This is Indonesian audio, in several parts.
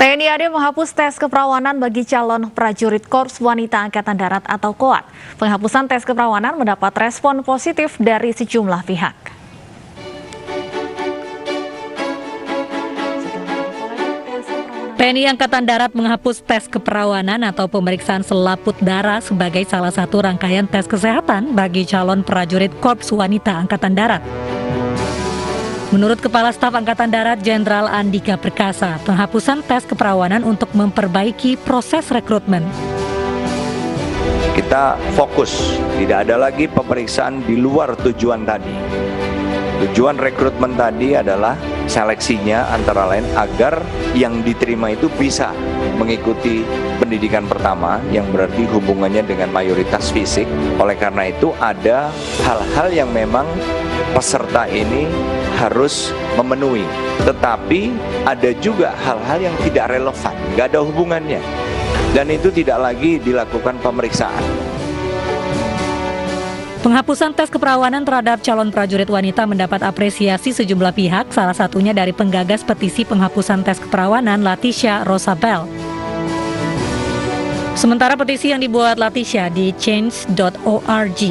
TNI AD menghapus tes keperawanan bagi calon prajurit Korps Wanita Angkatan Darat atau KOAT. Penghapusan tes keperawanan mendapat respon positif dari sejumlah pihak. TNI Angkatan Darat menghapus tes keperawanan atau pemeriksaan selaput darah sebagai salah satu rangkaian tes kesehatan bagi calon prajurit Korps Wanita Angkatan Darat. Menurut Kepala Staf Angkatan Darat Jenderal Andika Perkasa, penghapusan tes keperawanan untuk memperbaiki proses rekrutmen. Kita fokus, tidak ada lagi pemeriksaan di luar tujuan tadi. Tujuan rekrutmen tadi adalah seleksinya antara lain agar yang diterima itu bisa mengikuti pendidikan pertama yang berarti hubungannya dengan mayoritas fisik. Oleh karena itu ada hal-hal yang memang peserta ini harus memenuhi, tetapi ada juga hal-hal yang tidak relevan, nggak ada hubungannya, dan itu tidak lagi dilakukan pemeriksaan. Penghapusan tes keperawanan terhadap calon prajurit wanita mendapat apresiasi sejumlah pihak, salah satunya dari penggagas petisi penghapusan tes keperawanan, Latisha Rosabel. Sementara petisi yang dibuat Latisha di change.org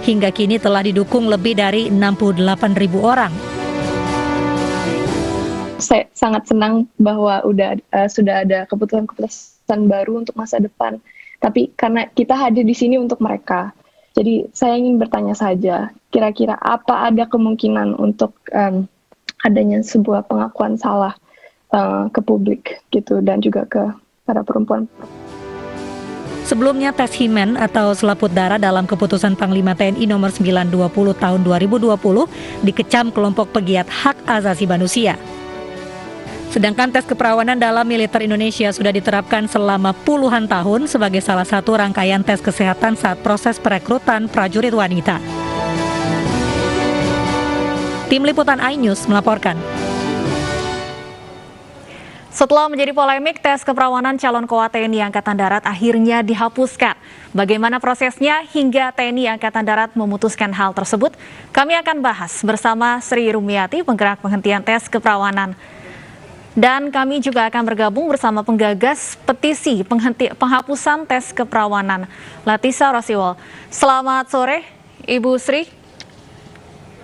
hingga kini telah didukung lebih dari 68.000 orang. Saya sangat senang bahwa sudah ada keputusan baru untuk masa depan. Tapi karena kita hadir di sini untuk mereka, jadi saya ingin bertanya saja, kira-kira apa ada kemungkinan untuk adanya sebuah pengakuan salah ke publik gitu dan juga ke para perempuan. Sebelumnya tes himen atau selaput darah dalam keputusan Panglima TNI nomor 920 tahun 2020 dikecam kelompok pegiat hak asasi manusia. Sedangkan tes keperawanan dalam militer Indonesia sudah diterapkan selama puluhan tahun sebagai salah satu rangkaian tes kesehatan saat proses perekrutan prajurit wanita. Tim Liputan iNews melaporkan. Setelah menjadi polemik, tes keperawanan calon KOAT TNI Angkatan Darat akhirnya dihapuskan. Bagaimana prosesnya hingga TNI Angkatan Darat memutuskan hal tersebut? Kami akan bahas bersama Sri Rumiati, penggerak penghentian tes keperawanan. Dan kami juga akan bergabung bersama penggagas petisi penghapusan tes keperawanan, Latisha Rosabel. Selamat sore, Ibu Sri.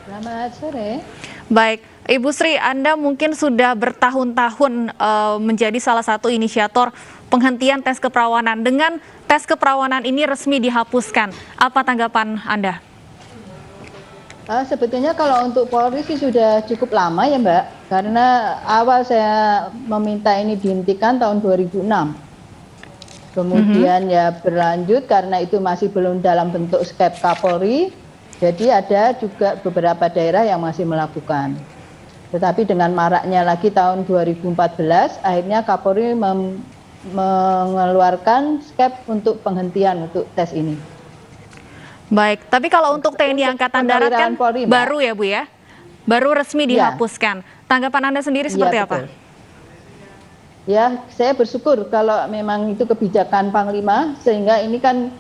Selamat sore. Baik, Ibu Sri, Anda mungkin sudah bertahun-tahun menjadi salah satu inisiator penghentian tes keperawanan. Dengan tes keperawanan ini resmi dihapuskan, apa tanggapan Anda? Sebetulnya kalau untuk Polri sih sudah cukup lama ya Mbak, karena awal saya meminta ini dihentikan tahun 2006. Kemudian ya berlanjut karena itu masih belum dalam bentuk skep Kapolri, jadi ada juga beberapa daerah yang masih melakukan. Tetapi dengan maraknya lagi tahun 2014, akhirnya Kapolri mengeluarkan skep untuk penghentian untuk tes ini. Baik, tapi kalau untuk TNI Angkatan Darat kan Polri, baru ya Bu ya? Baru resmi dihapuskan. Tanggapan Anda sendiri seperti apa? Ya, saya bersyukur kalau memang itu kebijakan Panglima, sehingga ini kan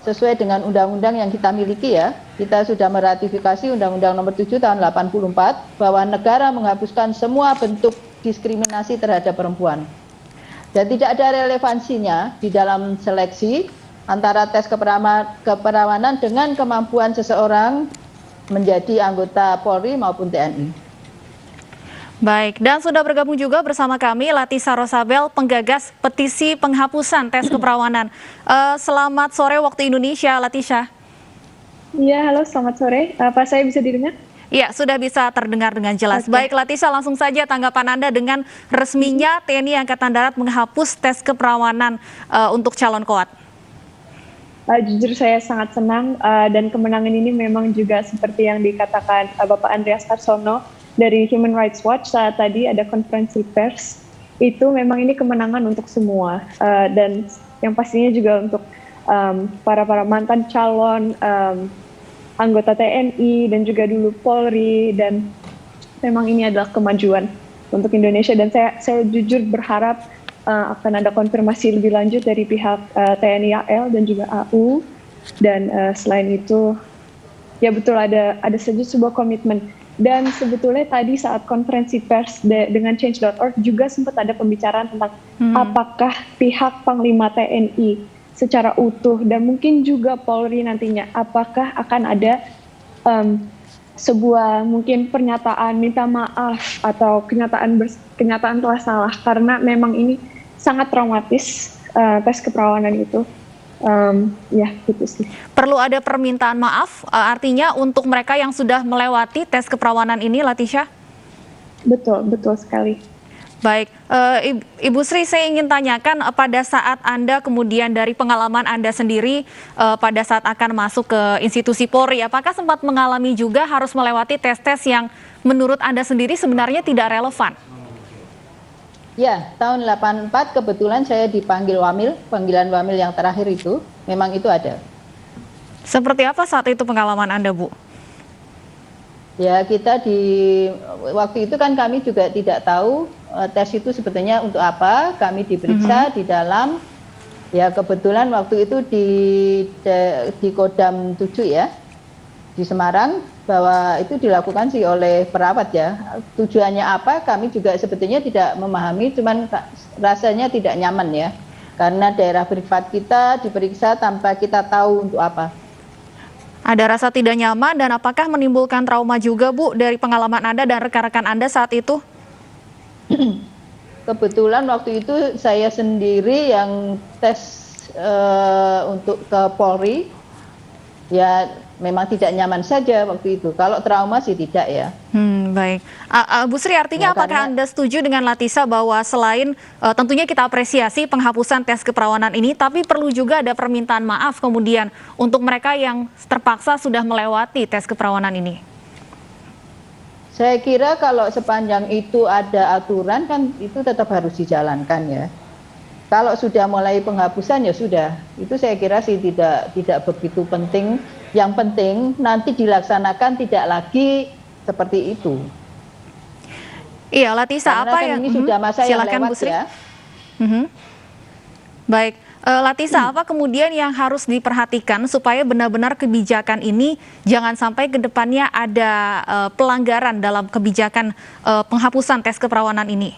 sesuai dengan undang-undang yang kita miliki ya. Kita sudah meratifikasi Undang-Undang Nomor 7 Tahun 84 bahwa negara menghapuskan semua bentuk diskriminasi terhadap perempuan. Dan tidak ada relevansinya di dalam seleksi antara tes keperawanan dengan kemampuan seseorang menjadi anggota Polri maupun TNI. Baik, dan sudah bergabung juga bersama kami Latisha Rosabel, penggagas petisi penghapusan tes keperawanan. Selamat sore waktu Indonesia, Latisha. Iya, halo, selamat sore. Apa saya bisa didengar? Iya, sudah bisa terdengar dengan jelas. Okay. Baik, Latisha, langsung saja tanggapan Anda dengan resminya TNI Angkatan Darat menghapus tes keperawanan untuk calon KOAT. Jujur saya sangat senang dan kemenangan ini memang juga seperti yang dikatakan Bapak Andreas Karsono dari Human Rights Watch saat tadi ada konferensi pers. Itu memang ini kemenangan untuk semua dan yang pastinya juga untuk para mantan calon anggota TNI dan juga dulu Polri, dan memang ini adalah kemajuan untuk Indonesia, dan saya jujur berharap akan ada konfirmasi lebih lanjut dari pihak TNI AL dan juga AU, dan selain itu ya betul ada saja sebuah komitmen Dan sebetulnya tadi saat konferensi pers dengan Change.org juga sempat ada pembicaraan tentang apakah pihak Panglima TNI secara utuh dan mungkin juga Polri nantinya apakah akan ada sebuah mungkin pernyataan minta maaf atau kenyataan telah salah, karena memang ini sangat traumatis tes keperawanan itu. Ya gitu sih. Perlu ada permintaan maaf, artinya untuk mereka yang sudah melewati tes keperawanan ini, Latisha? Betul sekali. Baik, Ibu Sri, saya ingin tanyakan pada saat Anda kemudian dari pengalaman Anda sendiri pada saat akan masuk ke institusi Polri, apakah sempat mengalami juga harus melewati tes-tes yang menurut Anda sendiri sebenarnya tidak relevan? Ya, tahun 84 kebetulan saya dipanggil Wamil, panggilan Wamil yang terakhir itu, memang itu ada. Seperti apa saat itu pengalaman Anda, Bu? Ya, waktu itu kan kami juga tidak tahu tes itu sebetulnya untuk apa, kami diperiksa di dalam, ya kebetulan waktu itu di Kodam 7 ya, di Semarang, bahwa itu dilakukan sih oleh perawat ya. Tujuannya apa kami juga sebetulnya tidak memahami, cuman rasanya tidak nyaman ya, karena daerah privat kita diperiksa tanpa kita tahu untuk apa. Ada rasa tidak nyaman dan apakah menimbulkan trauma juga, Bu, dari pengalaman Anda dan rekan-rekan Anda saat itu? Kebetulan waktu itu saya sendiri yang tes untuk ke Polri, ya memang tidak nyaman saja waktu itu. Kalau trauma sih tidak ya. Baik. Bu Sri, artinya Ya, apakah Anda setuju dengan Latisha bahwa selain tentunya kita apresiasi penghapusan tes keperawanan ini, tapi perlu juga ada permintaan maaf kemudian untuk mereka yang terpaksa sudah melewati tes keperawanan ini? Saya kira kalau sepanjang itu ada aturan kan itu tetap harus dijalankan ya. Kalau sudah mulai penghapusan ya sudah, itu saya kira sih tidak begitu penting. Yang penting nanti dilaksanakan tidak lagi seperti itu. Iya, Latisha, Karena apa kan yang ini sudah masa yang silakan, lewat Bu Sri. ya. Baik, Latisha, apa kemudian yang harus diperhatikan supaya benar-benar kebijakan ini jangan sampai ke depannya ada pelanggaran dalam kebijakan penghapusan tes keperawanan ini?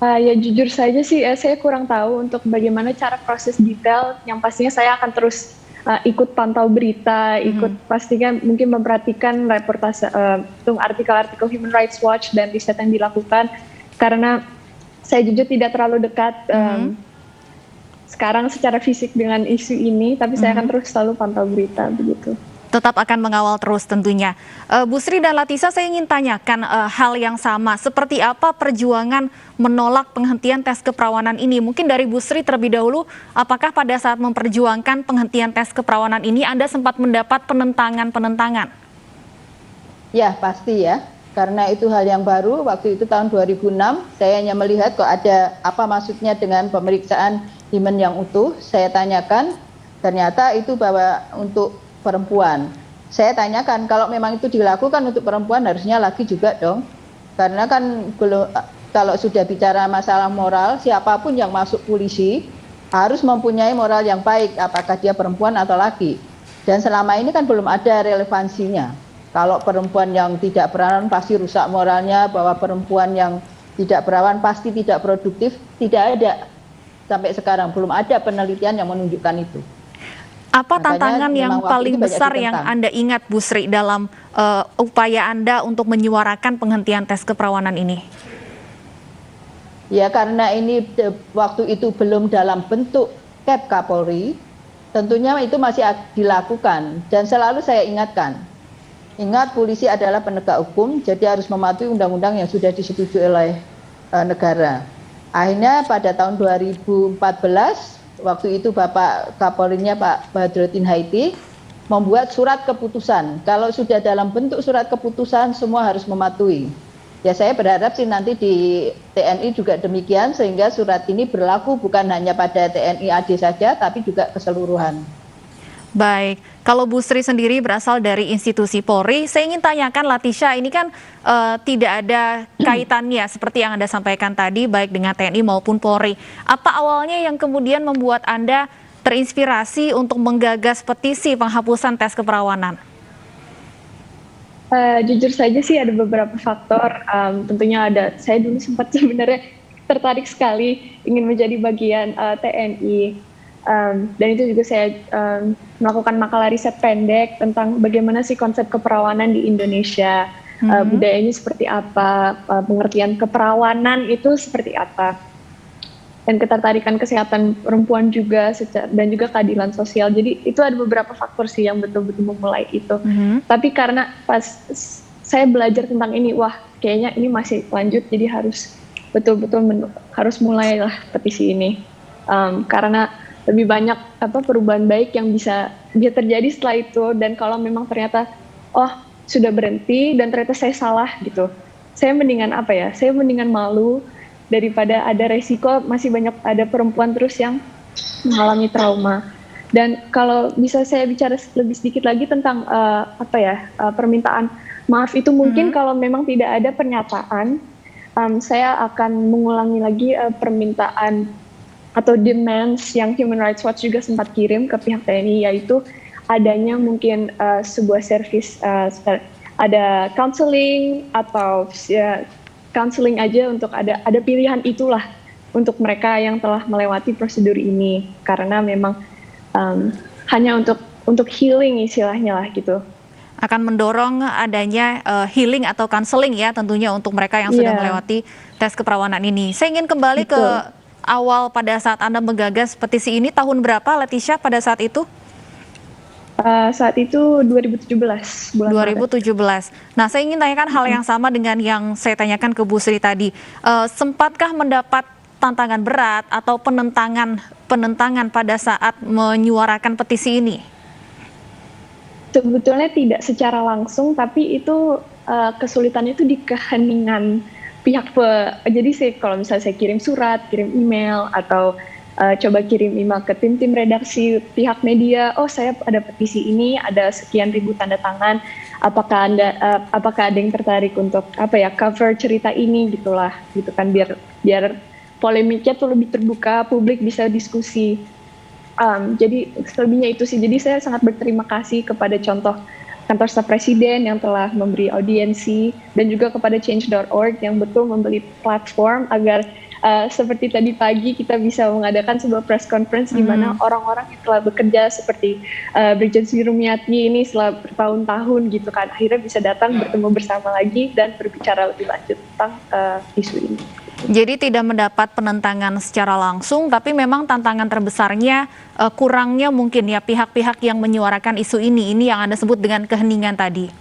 Ya jujur saja sih saya kurang tahu untuk bagaimana cara proses detail, yang pastinya saya akan terus ikut pantau berita, pastinya mungkin memperhatikan reportase, artikel-artikel Human Rights Watch dan riset yang dilakukan, karena saya jujur tidak terlalu dekat sekarang secara fisik dengan isu ini, tapi saya akan terus selalu pantau berita begitu. Tetap akan mengawal terus tentunya. Bu Sri dan Latisha, saya ingin tanyakan hal yang sama. Seperti apa perjuangan menolak penghentian tes keperawanan ini? Mungkin dari Bu Sri terlebih dahulu, apakah pada saat memperjuangkan penghentian tes keperawanan ini Anda sempat mendapat penentangan? Ya, pasti ya. Karena itu hal yang baru. Waktu itu tahun 2006, saya hanya melihat kok ada apa maksudnya dengan pemeriksaan himen yang utuh. Saya tanyakan, ternyata itu bahwa untuk perempuan. Saya tanyakan kalau memang itu dilakukan untuk perempuan harusnya laki juga dong, karena kan belum, kalau sudah bicara masalah moral, siapapun yang masuk polisi harus mempunyai moral yang baik, apakah dia perempuan atau laki. Dan selama ini kan belum ada relevansinya. Kalau perempuan yang tidak perawan pasti rusak moralnya, bahwa perempuan yang tidak perawan pasti tidak produktif, tidak ada. Sampai sekarang belum ada penelitian yang menunjukkan itu. Apa Makanya tantangan yang paling besar yang Anda ingat, Bu Sri, dalam upaya Anda untuk menyuarakan penghentian tes keperawanan ini? Ya karena ini waktu itu belum dalam bentuk Kep Kapolri, tentunya itu masih dilakukan. Dan selalu saya ingatkan, ingat polisi adalah penegak hukum, jadi harus mematuhi undang-undang yang sudah disetujui oleh negara. Akhirnya pada tahun 2014, waktu itu Bapak Kapolrinya Pak Badrodin Haiti membuat surat keputusan. Kalau sudah dalam bentuk surat keputusan, semua harus mematuhi. Ya saya berharap sih nanti di TNI juga demikian, sehingga surat ini berlaku bukan hanya pada TNI AD saja, tapi juga keseluruhan. Baik, kalau Bu Sri sendiri berasal dari institusi Polri, saya ingin tanyakan Latisha, ini kan tidak ada kaitannya seperti yang Anda sampaikan tadi, baik dengan TNI maupun Polri. Apa awalnya yang kemudian membuat Anda terinspirasi untuk menggagas petisi penghapusan tes keperawanan? Jujur saja sih ada beberapa faktor. Tentunya ada. Saya dulu sempat sebenarnya tertarik sekali ingin menjadi bagian TNI. Dan itu juga saya melakukan makalah riset pendek tentang bagaimana sih konsep keperawanan di Indonesia, budayanya seperti apa, pengertian keperawanan itu seperti apa, dan ketertarikan kesehatan perempuan juga dan juga keadilan sosial. Jadi itu ada beberapa faktor sih yang betul-betul memulai itu. Tapi karena pas saya belajar tentang ini, wah kayaknya ini masih lanjut, jadi harus betul-betul harus mulailah petisi ini. Karena lebih banyak perubahan baik yang bisa terjadi setelah itu, dan kalau memang ternyata sudah berhenti dan ternyata saya salah gitu, saya mendingan saya mendingan malu daripada ada resiko masih banyak ada perempuan terus yang mengalami trauma. Dan kalau bisa saya bicara lebih sedikit lagi tentang permintaan maaf itu, mungkin kalau memang tidak ada pernyataan, saya akan mengulangi lagi permintaan atau demands yang Human Rights Watch juga sempat kirim ke pihak TNI, yaitu adanya mungkin sebuah service, ada counseling atau counseling aja, untuk ada pilihan itulah untuk mereka yang telah melewati prosedur ini, karena memang hanya untuk healing istilahnya lah gitu. Akan mendorong adanya healing atau counseling ya tentunya untuk mereka yang sudah melewati tes keperawanan ini. Saya ingin kembali ke awal pada saat Anda menggagas petisi ini, tahun berapa Leticia pada saat itu? Saat itu 2017, bulan Maret. 2017. Nah, saya ingin tanyakan hal yang sama dengan yang saya tanyakan ke Bu Sri tadi. Sempatkah mendapat tantangan berat atau penentangan pada saat menyuarakan petisi ini? Sebetulnya tidak secara langsung, tapi itu kesulitannya itu di keheningan pihak. Jadi kalau misalnya saya kirim surat, kirim email, atau coba kirim email ke tim-tim redaksi pihak media, saya ada petisi ini, ada sekian ribu tanda tangan, apakah ada yang tertarik untuk cover cerita ini gitu kan, biar polemiknya tuh lebih terbuka, publik bisa diskusi. Jadi selebihnya itu sih. Jadi saya sangat berterima kasih kepada contoh kantor staf presiden yang telah memberi audiensi, dan juga kepada change.org yang betul membeli platform agar seperti tadi pagi kita bisa mengadakan sebuah press conference di mana orang-orang yang telah bekerja seperti Brigjen Sumiati ini setelah bertahun-tahun gitu kan, akhirnya bisa datang bertemu bersama lagi dan berbicara lebih lanjut tentang isu ini. Jadi tidak mendapat penentangan secara langsung, tapi memang tantangan terbesarnya kurangnya mungkin ya pihak-pihak yang menyuarakan isu ini yang Anda sebut dengan keheningan tadi.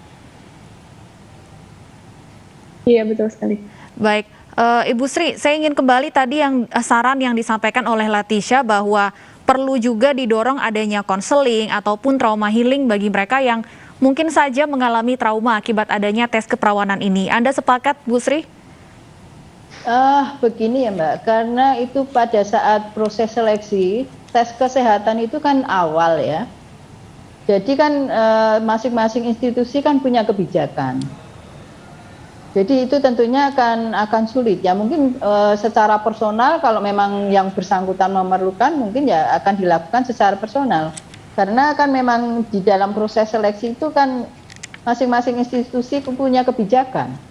Iya, betul sekali. Baik, Ibu Sri, saya ingin kembali tadi saran yang disampaikan oleh Leticia bahwa perlu juga didorong adanya konseling ataupun trauma healing bagi mereka yang mungkin saja mengalami trauma akibat adanya tes keperawanan ini. Anda sepakat, Bu Sri? Begini ya Mbak, karena itu pada saat proses seleksi, tes kesehatan itu kan awal ya. Jadi kan masing-masing institusi kan punya kebijakan. Jadi itu tentunya akan sulit ya. Mungkin secara personal kalau memang yang bersangkutan memerlukan, mungkin ya akan dilakukan secara personal. Karena kan memang di dalam proses seleksi itu kan masing-masing institusi punya kebijakan.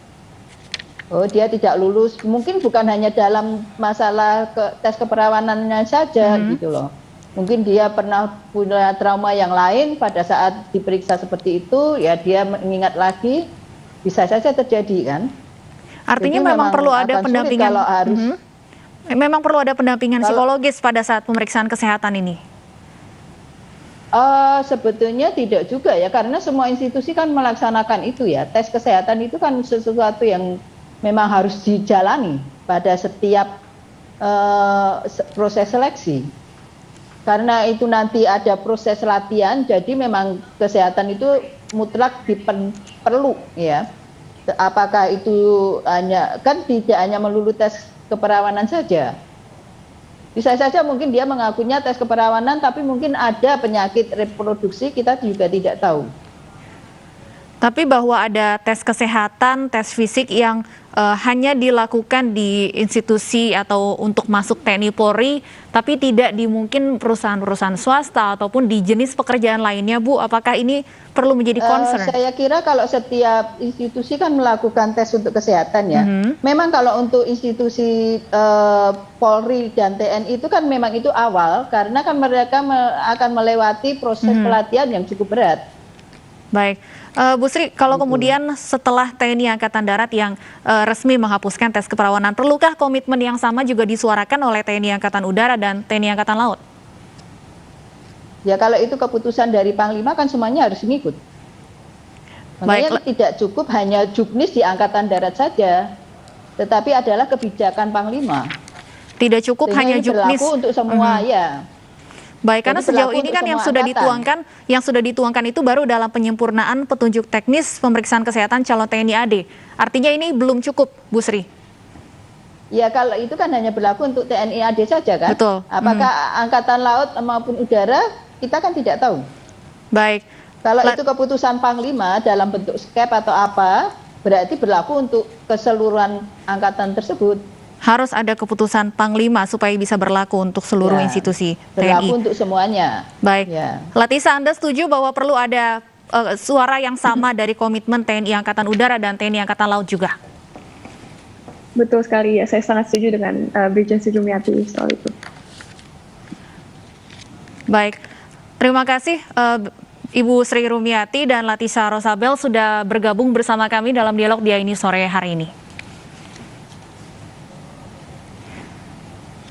Dia tidak lulus, mungkin bukan hanya dalam masalah tes keperawanannya saja gitu loh. Mungkin dia pernah punya trauma yang lain, pada saat diperiksa seperti itu ya dia mengingat lagi, bisa saja terjadi kan. Artinya memang perlu ada pendampingan. Kalau harus, memang perlu ada pendampingan psikologis pada saat pemeriksaan kesehatan ini. Sebetulnya tidak juga ya, karena semua institusi kan melaksanakan itu ya. Tes kesehatan itu kan sesuatu yang memang harus dijalani pada setiap proses seleksi. Karena itu nanti ada proses latihan, jadi memang kesehatan itu mutlak perlu ya. Apakah itu tidak hanya melulu tes keperawanan saja. Bisa saja mungkin dia mengakunya tes keperawanan, tapi mungkin ada penyakit reproduksi, kita juga tidak tahu. Tapi bahwa ada tes kesehatan, tes fisik yang hanya dilakukan di institusi atau untuk masuk TNI Polri, tapi tidak di mungkin perusahaan-perusahaan swasta ataupun di jenis pekerjaan lainnya, Bu? Apakah ini perlu menjadi concern? Saya kira kalau setiap institusi kan melakukan tes untuk kesehatan ya. Memang kalau untuk institusi Polri dan TNI itu kan memang itu awal, karena kan mereka akan melewati proses pelatihan yang cukup berat. Baik, Bu Sri, kalau kemudian setelah TNI Angkatan Darat yang resmi menghapuskan tes keperawanan, perlukah komitmen yang sama juga disuarakan oleh TNI Angkatan Udara dan TNI Angkatan Laut? Ya kalau itu keputusan dari Panglima kan semuanya harus ngikut. Makanya tidak cukup hanya juknis di Angkatan Darat saja, tetapi adalah kebijakan Panglima. Tidak cukup hanya juknis untuk semua ya. Baik, karena sejauh ini kan yang sudah dituangkan itu baru dalam penyempurnaan petunjuk teknis pemeriksaan kesehatan calon TNI AD. Artinya ini belum cukup, Bu Sri. Ya kalau itu kan hanya berlaku untuk TNI AD saja kan. Betul. Apakah Angkatan Laut maupun Udara kita kan tidak tahu. Baik. Kalau itu keputusan Panglima dalam bentuk skep atau apa, berarti berlaku untuk keseluruhan angkatan tersebut. Harus ada keputusan Panglima supaya bisa berlaku untuk seluruh institusi TNI. Berlaku untuk semuanya. Baik. Ya. Latisa, Anda setuju bahwa perlu ada suara yang sama dari komitmen TNI Angkatan Udara dan TNI Angkatan Laut juga? Betul sekali ya, saya sangat setuju dengan Brigjen Sri Rumiati soal itu. Baik, terima kasih Ibu Sri Rumiati dan Latisa Rosabel sudah bergabung bersama kami dalam dialog Dia Ini sore hari ini.